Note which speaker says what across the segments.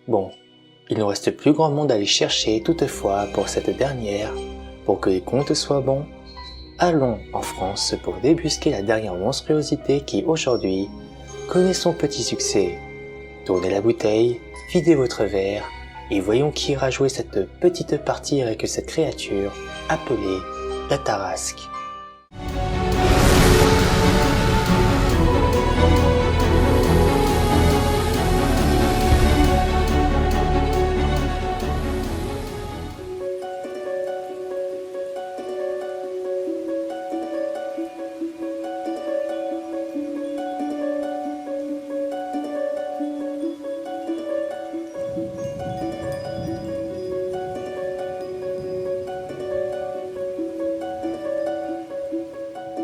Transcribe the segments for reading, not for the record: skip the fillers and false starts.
Speaker 1: Bon, il ne reste plus grand monde à les chercher toutefois pour cette dernière. Pour que les comptes soient bons, allons en France pour débusquer la dernière monstruosité qui aujourd'hui connaît son petit succès. Tournez la bouteille, videz votre verre et voyons qui ira jouer cette petite partie avec cette créature appelée la Tarasque.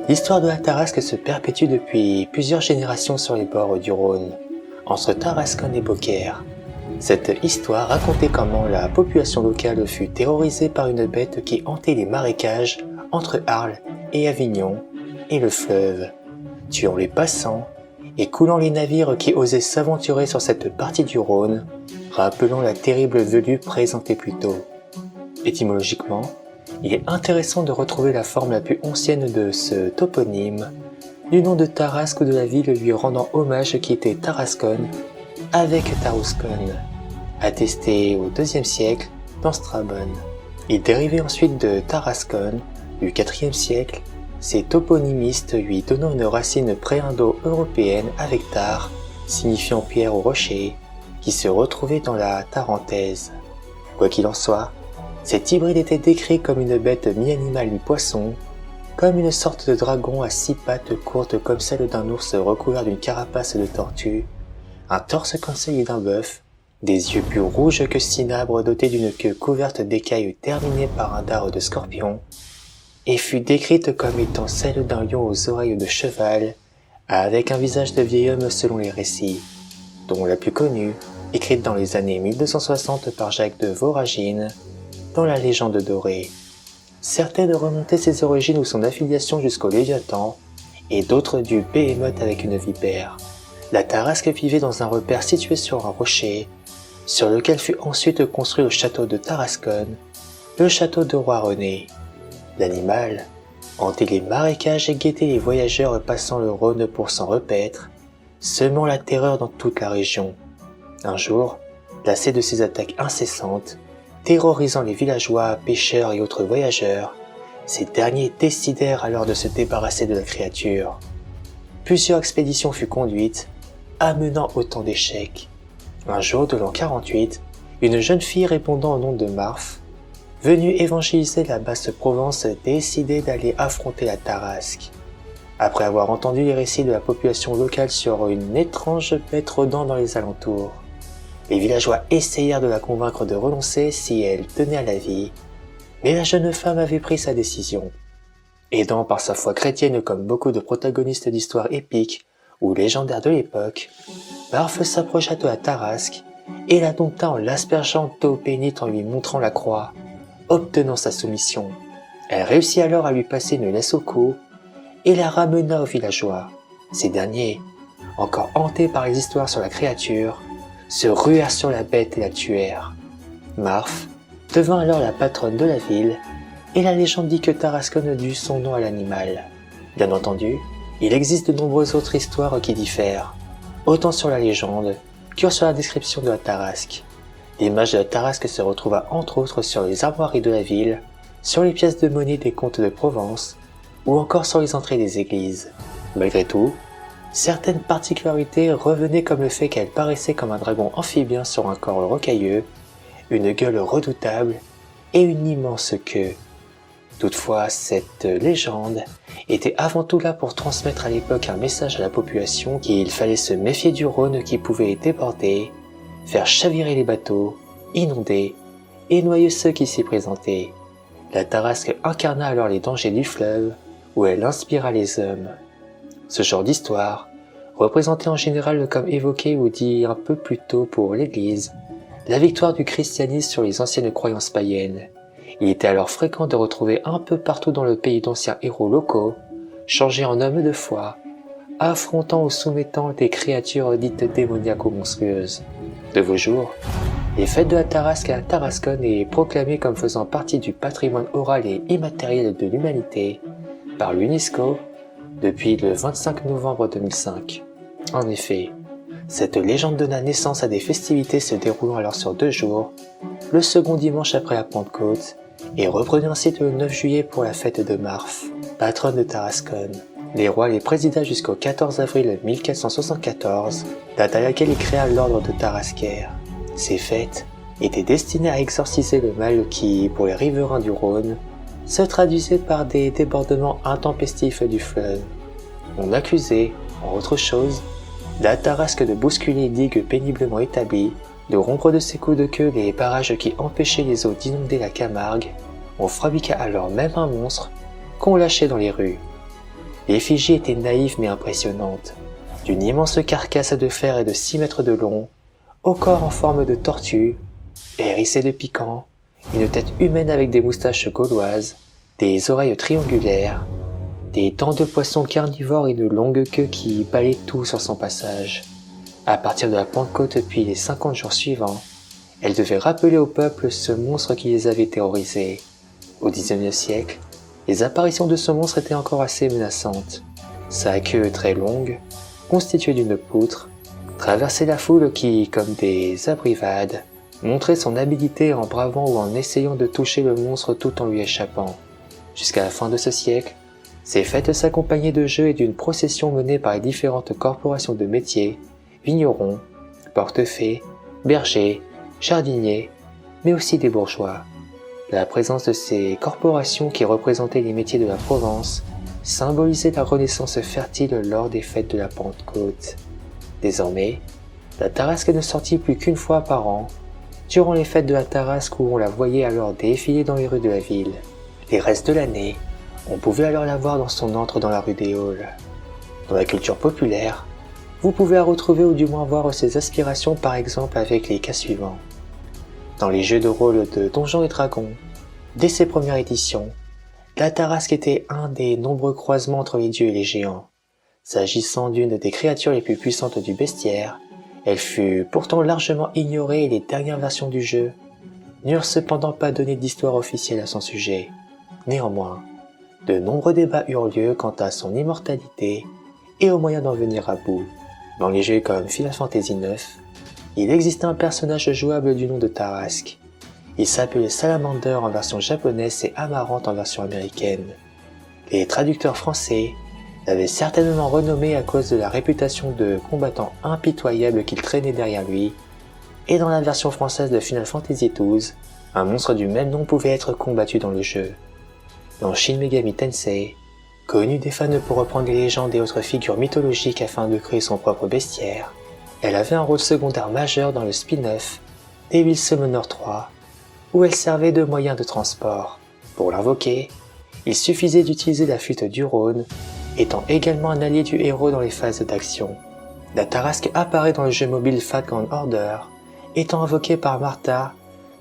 Speaker 1: L'histoire de la Tarasque se perpétue depuis plusieurs générations sur les bords du Rhône, entre Tarascon et Beaucaire. Cette histoire racontait comment la population locale fut terrorisée par une bête qui hantait les marécages entre Arles et Avignon et le fleuve, tuant les passants et coulant les navires qui osaient s'aventurer sur cette partie du Rhône, rappelant la terrible velue présentée plus tôt. Étymologiquement, il est intéressant de retrouver la forme la plus ancienne de ce toponyme, du nom de Tarasque ou de la ville lui rendant hommage qui était Tarascon, avec Tarascon, attesté au IIe siècle dans Strabon. Il dérivait ensuite de Tarascon du IVe siècle, ces toponymistes lui donnant une racine pré-indo-européenne avec tar, signifiant pierre ou rocher, qui se retrouvait dans la Tarentaise. Quoi qu'il en soit, cet hybride était décrit comme une bête mi-animal mi-poisson, comme une sorte de dragon à 6 pattes courtes comme celle d'un ours recouvert d'une carapace de tortue, un torse comme celui d'un bœuf, des yeux plus rouges que cinabre dotés d'une queue couverte d'écailles terminée par un dard de scorpion, et fut décrite comme étant celle d'un lion aux oreilles de cheval, avec un visage de vieil homme selon les récits, dont la plus connue, écrite dans les années 1260 par Jacques de Voragine, dans la légende dorée. Certaines remontaient ses origines ou son affiliation jusqu'au Léviathan, et d'autres du Behémoth avec une vipère. La Tarasque vivait dans un repère situé sur un rocher, sur lequel fut ensuite construit le château de Tarascon, le château de Roi René. L'animal hantait les marécages et guettait les voyageurs passant le Rhône pour s'en repaître, semant la terreur dans toute la région. Un jour, lassé de ses attaques incessantes, terrorisant les villageois, pêcheurs et autres voyageurs, ces derniers décidèrent alors de se débarrasser de la créature. Plusieurs expéditions furent conduites, amenant autant d'échecs. Un jour de l'an 48, une jeune fille répondant au nom de Marphe, venue évangéliser la Basse-Provence, décidait d'aller affronter la Tarasque. Après avoir entendu les récits de la population locale sur une étrange bête rôdant dans les alentours, les villageois essayèrent de la convaincre de renoncer si elle tenait à la vie, mais la jeune femme avait pris sa décision. Aidant par sa foi chrétienne comme beaucoup de protagonistes d'histoires épiques ou légendaires de l'époque, Marphe s'approcha de la Tarasque et la dompta en l'aspergeant d'eau bénite en lui montrant la croix, obtenant sa soumission. Elle réussit alors à lui passer une laisse au cou et la ramena aux villageois. Ces derniers, encore hantés par les histoires sur la créature, se ruèrent sur la bête et la tuèrent. Marphe devint alors la patronne de la ville, et la légende dit que Tarascon dut son nom à l'animal. Bien entendu, il existe de nombreuses autres histoires qui diffèrent, autant sur la légende que sur la description de la Tarasque. L'image de la Tarasque se retrouva entre autres sur les armoiries de la ville, sur les pièces de monnaie des comtes de Provence, ou encore sur les entrées des églises. Malgré tout, certaines particularités revenaient comme le fait qu'elle paraissait comme un dragon amphibien sur un corps rocailleux, une gueule redoutable et une immense queue. Toutefois, cette légende était avant tout là pour transmettre à l'époque un message à la population qu'il fallait se méfier du Rhône qui pouvait déborder, faire chavirer les bateaux, inonder et noyer ceux qui s'y présentaient. La Tarasque incarna alors les dangers du fleuve où elle inspira les hommes. Ce genre d'histoire, représenté en général comme évoqué ou dit un peu plus tôt pour l'Église, la victoire du christianisme sur les anciennes croyances païennes. Il était alors fréquent de retrouver un peu partout dans le pays d'anciens héros locaux, changés en hommes de foi, affrontant ou soumettant des créatures dites démoniaques ou monstrueuses. De vos jours, Les fêtes de la Tarasque à Tarascon est proclamée comme faisant partie du patrimoine oral et immatériel de l'humanité par l'UNESCO depuis le 25 novembre 2005. En effet, cette légende donna naissance à des festivités se déroulant alors sur 2 jours, le second dimanche après la Pentecôte, et reprenait ensuite le 9 juillet pour la fête de Marf, patronne de Tarascon. Les rois les présida jusqu'au 14 avril 1474, date à laquelle il créa l'ordre de Tarasquer. Ces fêtes étaient destinées à exorciser le mal qui, pour les riverains du Rhône, se traduisait par des débordements intempestifs du fleuve. On accusait, en autre chose, la Tarasque de bousculer les digues péniblement établies, de rompre de ses coups de queue les barrages qui empêchaient les eaux d'inonder la Camargue. On fabriqua alors même un monstre qu'on lâchait dans les rues. L'effigie était naïve mais impressionnante, d'une immense carcasse de fer et de 6 mètres de long, au corps en forme de tortue, hérissé de piquants, une tête humaine avec des moustaches gauloises, des oreilles triangulaires, des dents de poisson carnivore et une longue queue qui balayait tout sur son passage. À partir de la Pentecôte puis les 50 jours suivants, elle devait rappeler au peuple ce monstre qui les avait terrorisés. Au XIXe siècle, les apparitions de ce monstre étaient encore assez menaçantes. Sa queue très longue, constituée d'une poutre, traversait la foule qui, comme des abrivades, montrait son habileté en bravant ou en essayant de toucher le monstre tout en lui échappant. Jusqu'à la fin de ce siècle, ces fêtes s'accompagnaient de jeux et d'une procession menée par les différentes corporations de métiers, vignerons, portefaix, bergers, jardiniers, mais aussi des bourgeois. La présence de ces corporations qui représentaient les métiers de la Provence symbolisait la renaissance fertile lors des fêtes de la Pentecôte. Désormais, la Tarasque ne sortit plus qu'une fois par an, durant les fêtes de la Tarasque où on la voyait alors défiler dans les rues de la ville. Les restes de l'année, on pouvait alors la voir dans son antre dans la rue des Halles. Dans la culture populaire, vous pouvez la retrouver ou du moins voir ses aspirations par exemple avec les cas suivants. Dans les jeux de rôle de Donjons et Dragons, dès ses premières éditions, la Tarasque était un des nombreux croisements entre les dieux et les géants. S'agissant d'une des créatures les plus puissantes du bestiaire, elle fut pourtant largement ignorée et les dernières versions du jeu n'eurent cependant pas donné d'histoire officielle à son sujet. Néanmoins, de nombreux débats eurent lieu quant à son immortalité et aux moyens d'en venir à bout. Dans les jeux comme Final Fantasy IX, il existait un personnage jouable du nom de Tarasque. Il s'appelait Salamander en version japonaise et Amarante en version américaine. Les traducteurs français l'avaient certainement renommé à cause de la réputation de combattant impitoyable qu'il traînait derrière lui, et dans la version française de Final Fantasy XII, un monstre du même nom pouvait être combattu dans le jeu. Dans Shin Megami Tensei, connu des fans pour reprendre les légendes et autres figures mythologiques afin de créer son propre bestiaire, elle avait un rôle secondaire majeur dans le spin-off Devil Summoner 3, où elle servait de moyen de transport. Pour l'invoquer, il suffisait d'utiliser la fuite du Rhône, étant également un allié du héros dans les phases d'action. La Tarasque apparaît dans le jeu mobile Fat Gun Order, étant invoquée par Martha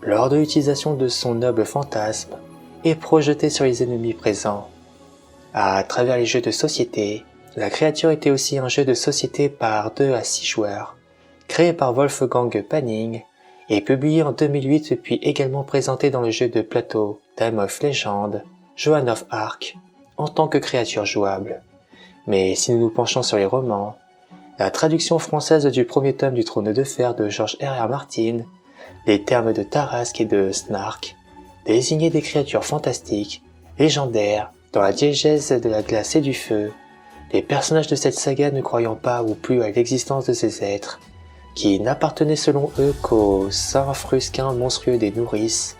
Speaker 1: lors de l'utilisation de son noble fantasme et projetée sur les ennemis présents. À travers les jeux de société, la créature était aussi un jeu de société par 2 à 6 joueurs, créé par Wolfgang Panning et publié en 2008 puis également présenté dans le jeu de plateau Time of Legend, Joan of Arc, en tant que créature jouable. Mais si nous nous penchons sur les romans, la traduction française du premier tome du Trône de Fer de George R.R. Martin, les termes de Tarasque et de Snark désignaient des créatures fantastiques, légendaires, dans la diégèse de la glace et du feu, les personnages de cette saga ne croyant pas ou plus à l'existence de ces êtres, qui n'appartenaient selon eux qu'aux Saint-Frusquins monstrueux des nourrices,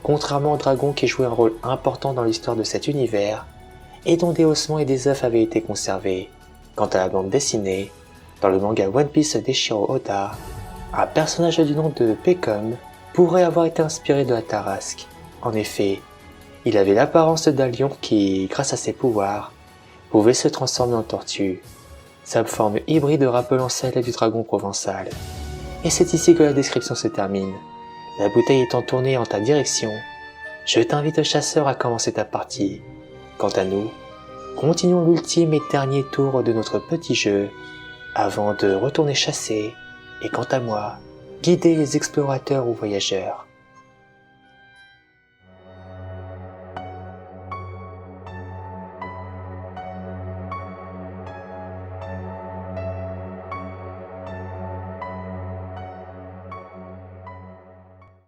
Speaker 1: contrairement aux dragons qui jouaient un rôle important dans l'histoire de cet univers, et dont des ossements et des œufs avaient été conservés. Quant à la bande dessinée, dans le manga One Piece d'Eiichiro Oda, un personnage du nom de Pecom pourrait avoir été inspiré de la Tarasque. En effet, il avait l'apparence d'un lion qui, grâce à ses pouvoirs, pouvait se transformer en tortue, sa forme hybride rappelant celle du dragon provençal. Et c'est ici que la description se termine. La bouteille étant tournée en ta direction, je t'invite chasseur à commencer ta partie. Quant à nous, continuons l'ultime et dernier tour de notre petit jeu, avant de retourner chasser, et quant à moi, guider les explorateurs ou voyageurs.